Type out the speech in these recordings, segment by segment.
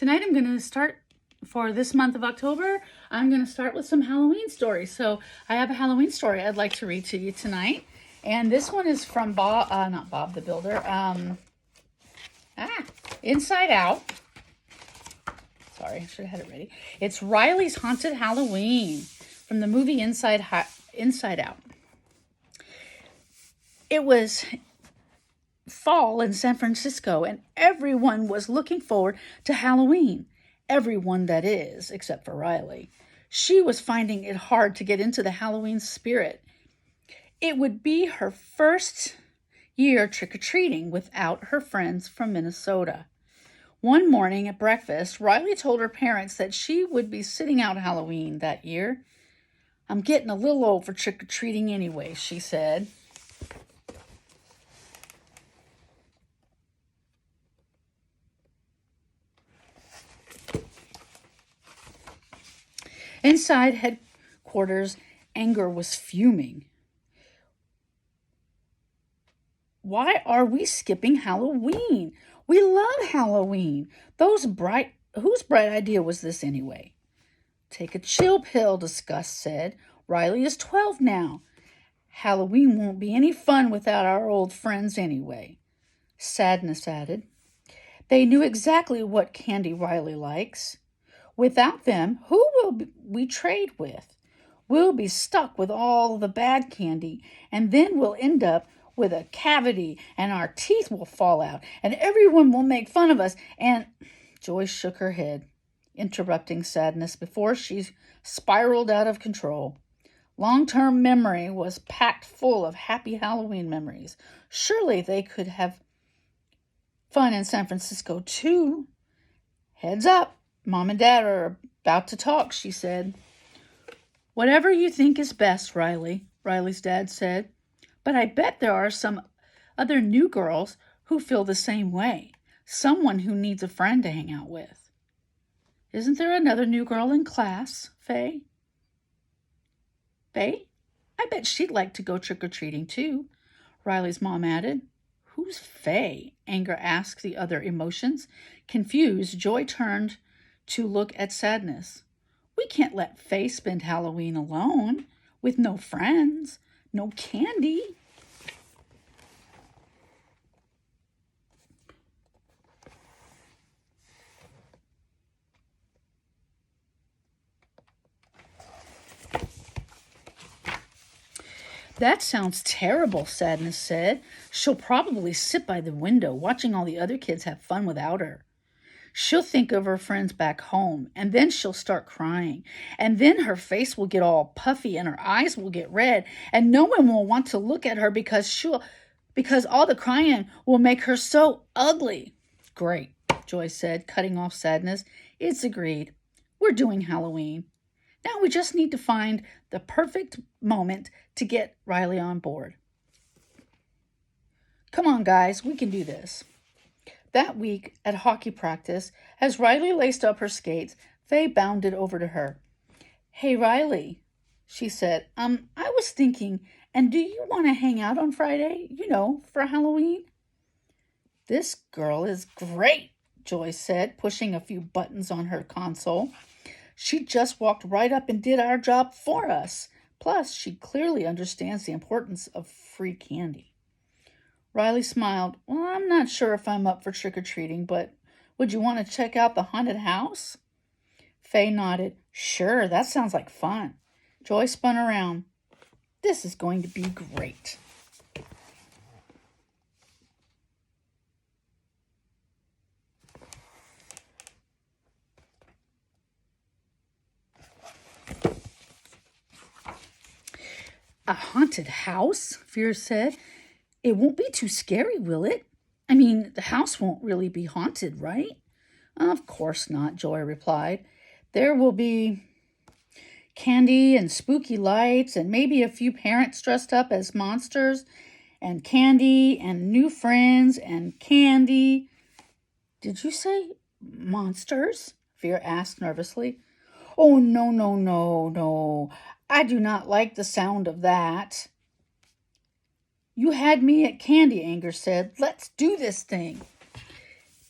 tonight I'm going to start, for this month of October, I'm going to start with some Halloween stories. So I have a Halloween story I'd like to read to you tonight. And this one is from not Bob the Builder, Inside Out. Sorry, I should have had it ready. It's Riley's Haunted Halloween from the movie Inside Out. It was fall in San Francisco, and everyone was looking forward to Halloween. Everyone, that is, except for Riley. She was finding it hard to get into the Halloween spirit. It would be her first year trick-or-treating without her friends from Minnesota. One morning at breakfast, Riley told her parents that she would be sitting out Halloween that year. "I'm getting a little old for trick-or-treating anyway," she said. Inside headquarters, anger was fuming. "Why are we skipping Halloween? We love Halloween. Whose bright idea was this anyway?" "Take a chill pill," Gus said. "Riley is 12 now. Halloween won't be any fun without our old friends anyway." Sadness added, "They knew exactly what candy Riley likes. Without them, who will we trade with? We'll be stuck with all the bad candy, and then we'll end up with a cavity, and our teeth will fall out, and everyone will make fun of us, and—" Joyce shook her head, interrupting Sadness before she spiraled out of control. Long-term memory was packed full of happy Halloween memories. Surely they could have fun in San Francisco, too. "Heads up. Mom and Dad are about to talk," she said. "Whatever you think is best, Riley," Riley's dad said. "But I bet there are some other new girls who feel the same way. Someone who needs a friend to hang out with." "Isn't there another new girl in class, Faye?" "Faye? I bet she'd like to go trick-or-treating too," Riley's mom added. "Who's Faye?" Anger asked the other emotions. Confused, Joy turned to look at Sadness. "We can't let Faye spend Halloween alone, with no friends, no candy." "That sounds terrible," Sadness said. "She'll probably sit by the window watching all the other kids have fun without her. She'll think of her friends back home, and then she'll start crying. And then her face will get all puffy and her eyes will get red, and no one will want to look at her because all the crying will make her so ugly." "Great," Joy said, cutting off Sadness. "It's agreed. We're doing Halloween. Now we just need to find the perfect moment to get Riley on board. Come on, guys, we can do this." That week at hockey practice, as Riley laced up her skates, Faye bounded over to her. "Hey, Riley," she said, I was thinking, and do you want to hang out on Friday, for Halloween?" "This girl is great," Joy said, pushing a few buttons on her console. "She just walked right up and did our job for us. Plus, she clearly understands the importance of free candy." Riley smiled. "Well, I'm not sure if I'm up for trick-or-treating, but would you want to check out the haunted house?" Faye nodded. "Sure, that sounds like fun." Joy spun around. "This is going to be great." "A haunted house?" Fear said. "It won't be too scary, will it? I mean, the house won't really be haunted, right?" "Of course not," Joy replied. "There will be candy and spooky lights and maybe a few parents dressed up as monsters and candy and new friends and candy." "Did you say monsters?" Fear asked nervously. "Oh, no, no, no, no. I do not like the sound of that." "You had me at candy," Anger said. "Let's do this thing."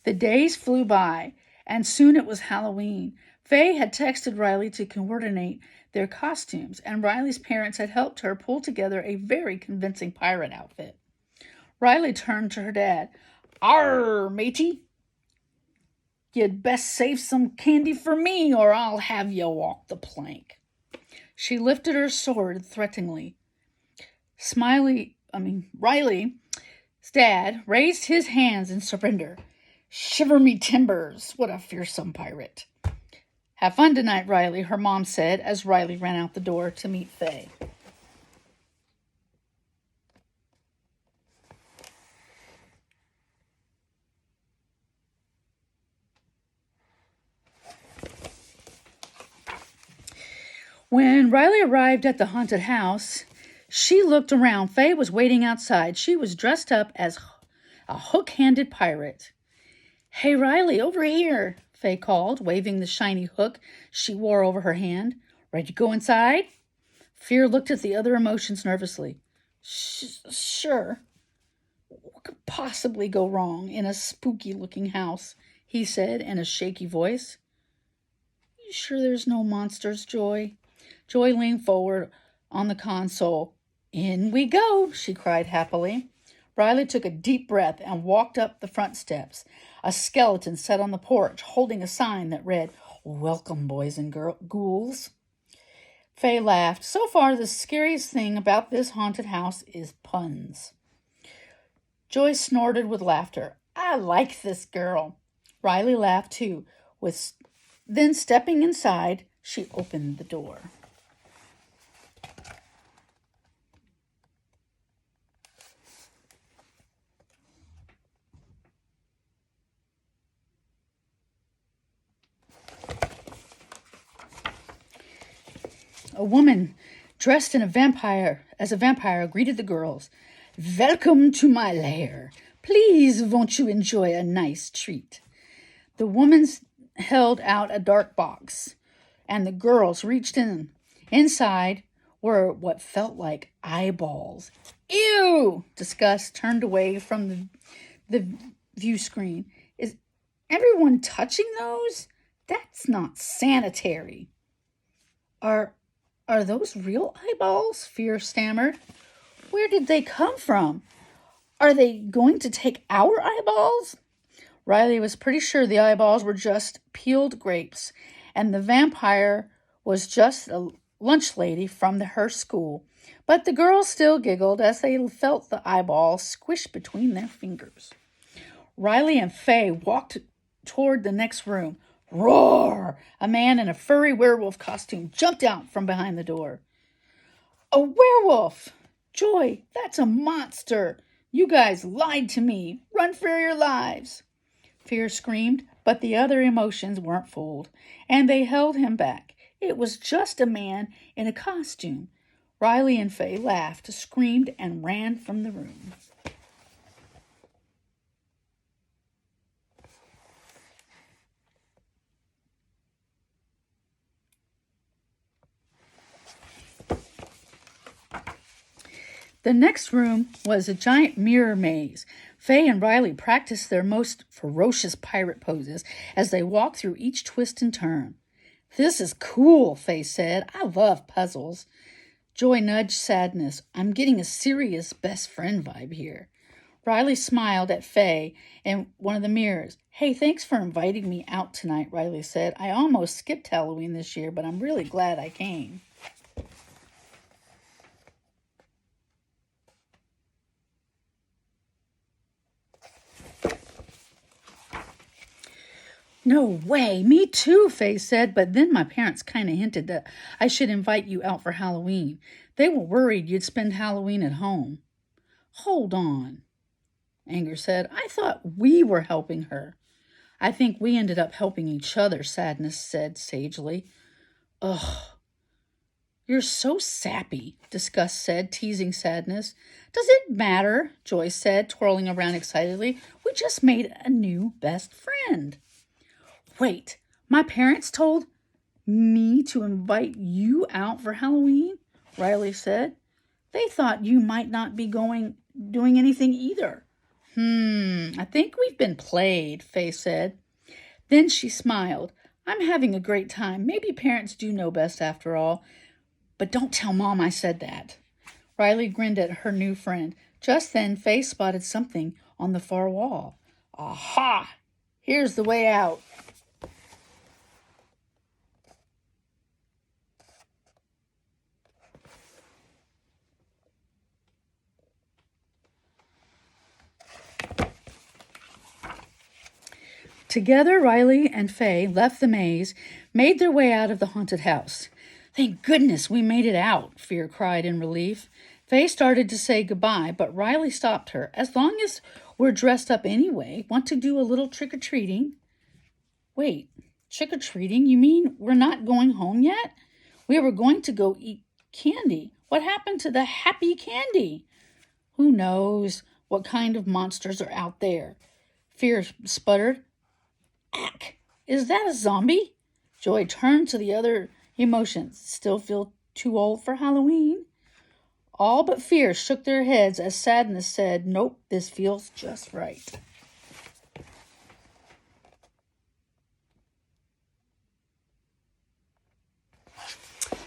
The days flew by. And soon it was Halloween. Faye had texted Riley to coordinate their costumes, and Riley's parents had helped her pull together a very convincing pirate outfit. Riley turned to her dad. "Arr, matey, you'd best save some candy for me, or I'll have you walk the plank." She lifted her sword threateningly. Riley's dad raised his hands in surrender. "Shiver me timbers, what a fearsome pirate." "Have fun tonight, Riley," her mom said as Riley ran out the door to meet Faye. When Riley arrived at the haunted house, she looked around. Faye was waiting outside. She was dressed up as a hook-handed pirate. "Hey, Riley, over here," Faye called, waving the shiny hook she wore over her hand. "Ready to go inside?" Fear looked at the other emotions nervously. Sure. What could possibly go wrong in a spooky-looking house?" he said in a shaky voice. "You sure there's no monsters, Joy?" Joy leaned forward on the console. "In we go," she cried happily. Riley took a deep breath and walked up the front steps. A skeleton sat on the porch, holding a sign that read, "Welcome, boys and ghouls." Faye laughed. "So far, the scariest thing about this haunted house is puns." Joy snorted with laughter. "I like this girl." Riley laughed too. Then stepping inside, she opened the door. A woman dressed as a vampire greeted the girls. "Welcome to my lair. Please, won't you enjoy a nice treat?" The woman held out a dark box, and the girls reached in. Inside were what felt like eyeballs. "Ew!" Disgust turned away from the view screen. "Is everyone touching those? That's not sanitary." Are those real eyeballs?" Fear stammered. "Where did they come from? Are they going to take our eyeballs?" Riley was pretty sure the eyeballs were just peeled grapes, and the vampire was just a lunch lady from her school. But the girls still giggled as they felt the eyeballs squish between their fingers. Riley and Faye walked toward the next room. Roar! A man in a furry werewolf costume jumped out from behind the door. "A werewolf! Joy, that's a monster! You guys lied to me! Run for your lives!" Fear screamed, but the other emotions weren't fooled, and they held him back. It was just a man in a costume. Riley and Faye laughed, screamed, and ran from the room. The next room was a giant mirror maze. Faye and Riley practiced their most ferocious pirate poses as they walked through each twist and turn. "This is cool," Faye said. "I love puzzles." Joy nudged Sadness. "I'm getting a serious best friend vibe here." Riley smiled at Faye in one of the mirrors. "Hey, thanks for inviting me out tonight," Riley said. "I almost skipped Halloween this year, but I'm really glad I came." "No way, me too," Faye said, "but then my parents kind of hinted that I should invite you out for Halloween. They were worried you'd spend Halloween at home." "Hold on," Anger said. "I thought we were helping her." "I think we ended up helping each other," Sadness said sagely. "Ugh, you're so sappy," Disgust said, teasing Sadness. "Does it matter?" Joy said, twirling around excitedly. "We just made a new best friend." "Wait, my parents told me to invite you out for Halloween?" Riley said. "They thought you might not be doing anything either." I think we've been played," Faye said. Then she smiled. I'm having a great time. Maybe parents do know best after all. But don't tell Mom I said that. Riley grinned at her new friend. Just then, Faye spotted something on the far wall. Aha! Here's the way out. Together, Riley and Faye left the maze, made their way out of the haunted house. Thank goodness we made it out, Fear cried in relief. Faye started to say goodbye, but Riley stopped her. As long as we're dressed up anyway, want to do a little trick-or-treating? Wait, trick-or-treating? You mean we're not going home yet? We were going to go eat candy. What happened to the happy candy? Who knows what kind of monsters are out there? Fear sputtered. Ack! Is that a zombie? Joy turned to the other emotions. Still feel too old for Halloween? All but Fear shook their heads as Sadness said, Nope, this feels just right.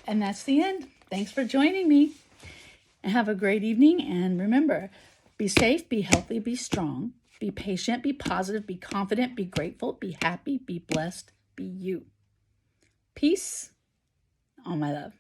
And that's the end. Thanks for joining me. And have a great evening. And remember, be safe, be healthy, be strong. Be patient, be positive, be confident, be grateful, be happy, be blessed, be you. Peace. All my love.